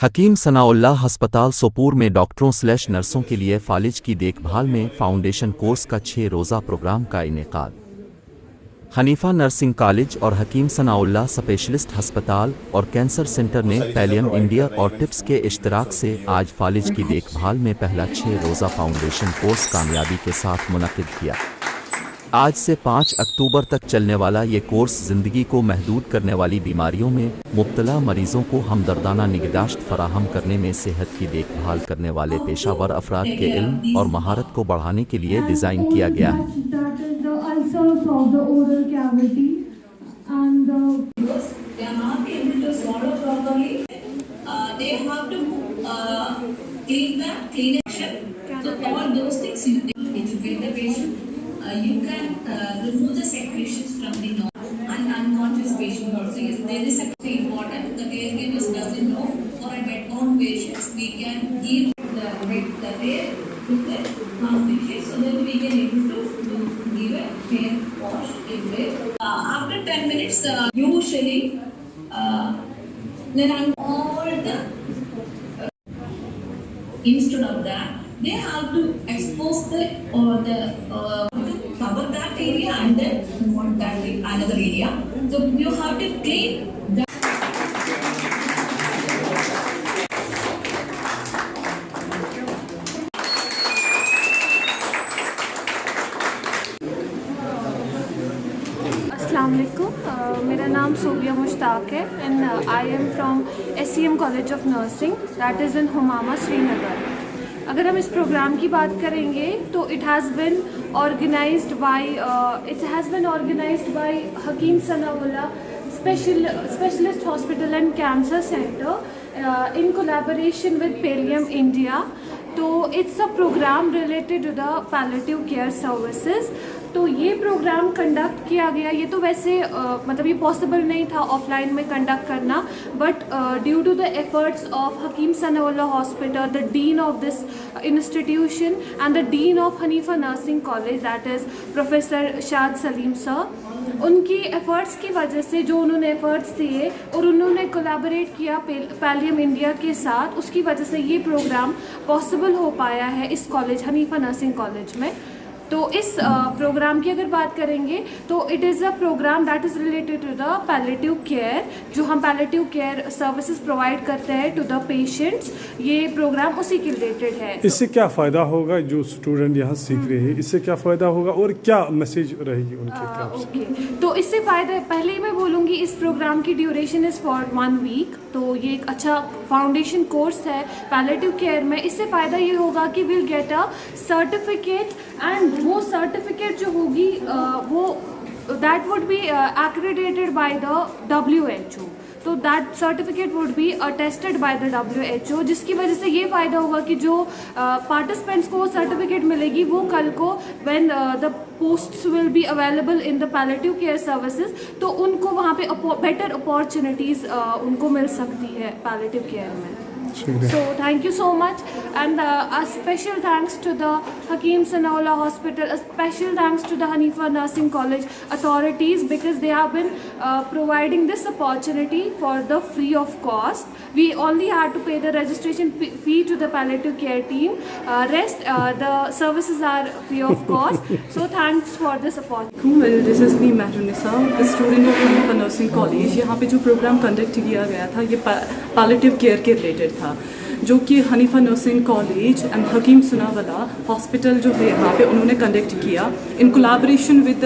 हकीम सनाउल्लाह अस्पताल सोपूर में डॉक्टरों/नर्सों के लिए फालिज की देखभाल में फाउंडेशन कोर्स का 6 रोज़ा प्रोग्राम का इनेकाद। हनीफा नर्सिंग कॉलेज और हकीम सनाउल्लाह स्पेशलिस्ट अस्पताल और कैंसर सेंटर ने पैलियम इंडिया और टिप्स के इश्तराक से आज फालिज की देखभाल में पहला 6 रोज़ा फाउंडेशन कोर्स कामयाबी के साथ मुनक्किद किया। आज से 5 अक्टूबर तक चलने वाला ये कोर्स ज़िंदगी को महदूद करने वाली बीमारियों में मुब्तला मरीज़ों को हमदर्दाना निगहदाश्त फराहम करने में सेहत की देखभाल करने वाले पेशावर अफराद के इल्म और महारत को बढ़ाने के लिए डिज़ाइन किया गया है। You can remove the secretions from the unconscious patient also. Yes, there is a very important. The caregivers doesn't know. For a bed-bound patients, we can give the hair to the patient so that we can able to give a hair wash in bed. After 10 minutes, usually then all the instead of that, they have to expose the cover that area and then want that another area. So you have to clean that. अस्सलाम वालेकुम, मेरा नाम सोबिया मुश्ताक है and I am from SCM college of nursing that is in Humhama Srinagar. अगर हम इस programme की बात करेंगे तो it has been organised by Hakeem Sanaullah specialist hospital and cancer centre in collaboration with Pallium India. तो it's a programme related to the palliative care services. तो ये प्रोग्राम कंडक्ट किया गया, ये तो वैसे मतलब ये पॉसिबल नहीं था ऑफलाइन में कंडक्ट करना, but due to the efforts of Hakeem Sanaullah hospital, the dean of this institution and the dean of Hanifa nursing college that is professor Shad Saleem sir, उनकी एफ़र्ट्स की वजह से जो उन्होंने एफ़र्ट्स दिए और उन्होंने कोलैबोरेट किया पैलियम इंडिया के साथ, उसकी वजह से ये प्रोग्राम पॉसिबल हो पाया है इस कॉलेज हनीफा नर्सिंग कॉलेज में। तो इस प्रोग्राम की अगर बात करेंगे तो it is a program that is related to the palliative care, जो हम पैलेटिव केयर सर्विसेज प्रोवाइड करते हैं टू द पेशेंट्स, ये प्रोग्राम उसी के रिलेटेड है। इससे क्या फ़ायदा होगा जो स्टूडेंट यहाँ सीख रहे हैं, इससे क्या फ़ायदा होगा और क्या मैसेज रहेगी उनके तरफ से? ओके, तो इससे फ़ायदा पहले ही मैं बोलूँगी, इस प्रोग्राम की ड्यूरेशन इज़ फॉर 1 वीक। तो ये एक अच्छा फाउंडेशन कोर्स है पैलेटिव केयर में। इससे फ़ायदा ये होगा कि will get a certificate and वो सर्टिफिकेट जो होगी वो that would be accredited by the WHO। तो that certificate would be attested by the WHO, जिसकी वजह से ये फ़ायदा होगा कि जो पार्टिसिपेंट्स को सर्टिफिकेट मिलेगी वो कल को when the posts will be available in the palliative care services, तो उनको वहाँ पे बेटर अपॉर्चुनिटीज़ उनको मिल सकती है पैलेटिव केयर में। So thank you so much, and a special thanks to the Hakeem Sanaullah Hospital, a special thanks to the Hanifa Nursing College authorities, because they have been providing this opportunity for the free of cost. We only had to pay the registration fee to the palliative care team. Rest the services are free of cost. So thanks for this opportunity. Well, this is me Mahrunisa, the student of Hanifa Nursing College. यहाँ पे जो programme conduct किया गया था ये palliative care के related था, जो कि Hanifa nursing college and Hakeem Sanaullah hospital जो है यहाँ पे उन्होंने कंडक्ट किया in collaboration with the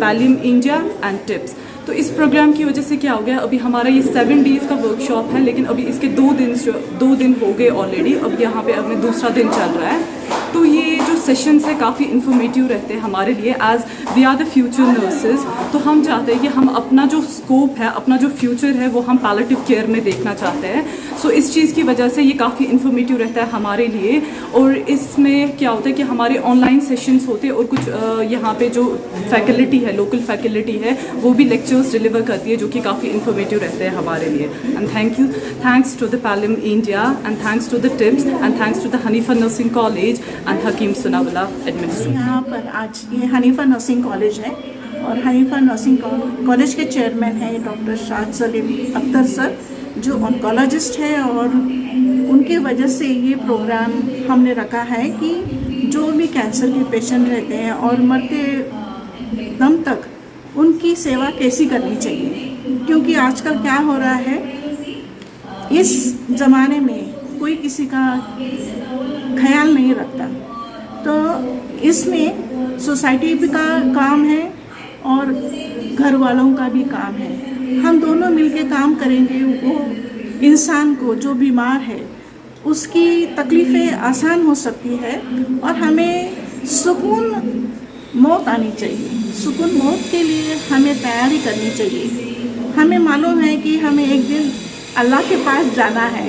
Pallium India and TIPS. तो इस प्रोग्राम की वजह से क्या हो गया, अभी हमारा ये 7 डेज़ का वर्कशॉप है, लेकिन अभी इसके 2 दिन हो गए ऑलरेडी, अब यहाँ पे अभी दूसरा दिन चल रहा है। तो ये जो सेशंस है काफ़ी इन्फॉर्मेटिव रहते हैं हमारे लिए, as we are the future nurses. तो हम चाहते हैं कि हम अपना जो स्कोप है, अपना जो फ्यूचर है वो हम पैलेटिव केयर में देखना चाहते हैं। सो इस चीज़ की वजह से ये काफ़ी इन्फॉर्मेटिव रहता है हमारे लिए। और इसमें क्या होता है कि हमारे ऑनलाइन सेशंस होते हैं और कुछ यहाँ पे जो फैकल्टी है, लोकल फैकल्टी है, वो भी लेक्चर्स डिलीवर करती है, जो कि काफ़ी इन्फॉर्मेटिव रहते हैं हमारे लिए। And thanks to the Pallium India and thanks to the TIPS and thanks to the Hanifa nursing college and Hakeem Sanaullah administration. यहाँ पर आज ये हनीफा नर्सिंग कॉलेज है और हनीफा नर्सिंग कॉलेज के चेयरमैन हैं डॉक्टर शाद सलीम अख्तर सर, जो ऑन्कोलॉजिस्ट है, और उनके वजह से ये प्रोग्राम हमने रखा है कि जो भी कैंसर के पेशेंट रहते हैं और मरते दम तक उनकी सेवा कैसी करनी चाहिए। क्योंकि आजकल क्या हो रहा है, इस ज़माने में कोई किसी का ख्याल नहीं रखता, तो इसमें सोसाइटी भी का काम है और घर वालों का भी काम है। हम दोनों मिलके काम करेंगे, वो इंसान को जो बीमार है उसकी तकलीफ़ें आसान हो सकती है और हमें सुकून मौत आनी चाहिए। सुकून मौत के लिए हमें तैयारी करनी चाहिए। हमें मालूम है कि हमें एक दिन अल्लाह के पास जाना है,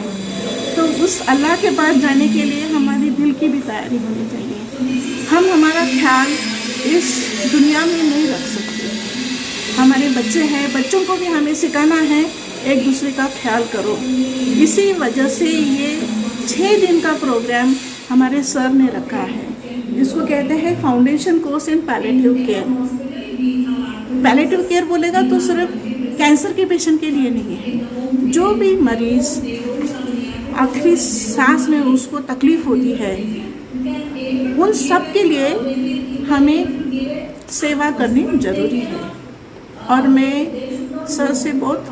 तो उस अल्लाह के पास जाने के लिए हमारी दिल की भी तैयारी होनी चाहिए। हम हमारा ख्याल इस दुनिया में नहीं रख सकते। हमारे बच्चे हैं, बच्चों को भी हमें सिखाना है एक दूसरे का ख्याल करो। इसी वजह से ये 6 दिन का प्रोग्राम हमारे सर ने रखा है। इसको कहते हैं foundation course in palliative care. Palliative care बोलेगा तो सिर्फ कैंसर के पेशेंट के लिए नहीं है। जो भी मरीज़ आखिरी सांस में उसको तकलीफ़ होती है, उन सब के लिए हमें सेवा करनी ज़रूरी है। और मैं सर से बहुत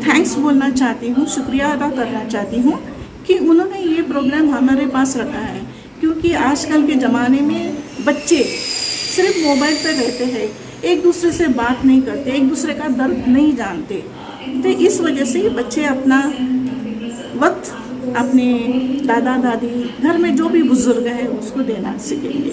थैंक्स बोलना चाहती हूँ, शुक्रिया अदा करना चाहती हूँ कि उन्होंने ये प्रोग्राम हमारे पास रखा है। क्योंकि आजकल के ज़माने में बच्चे सिर्फ मोबाइल पर रहते हैं, एक दूसरे से बात नहीं करते, एक दूसरे का दर्द नहीं जानते। तो इस वजह से बच्चे अपना वक्त अपने दादा दादी, घर में जो भी बुज़ुर्ग है उसको देना सीखेंगे।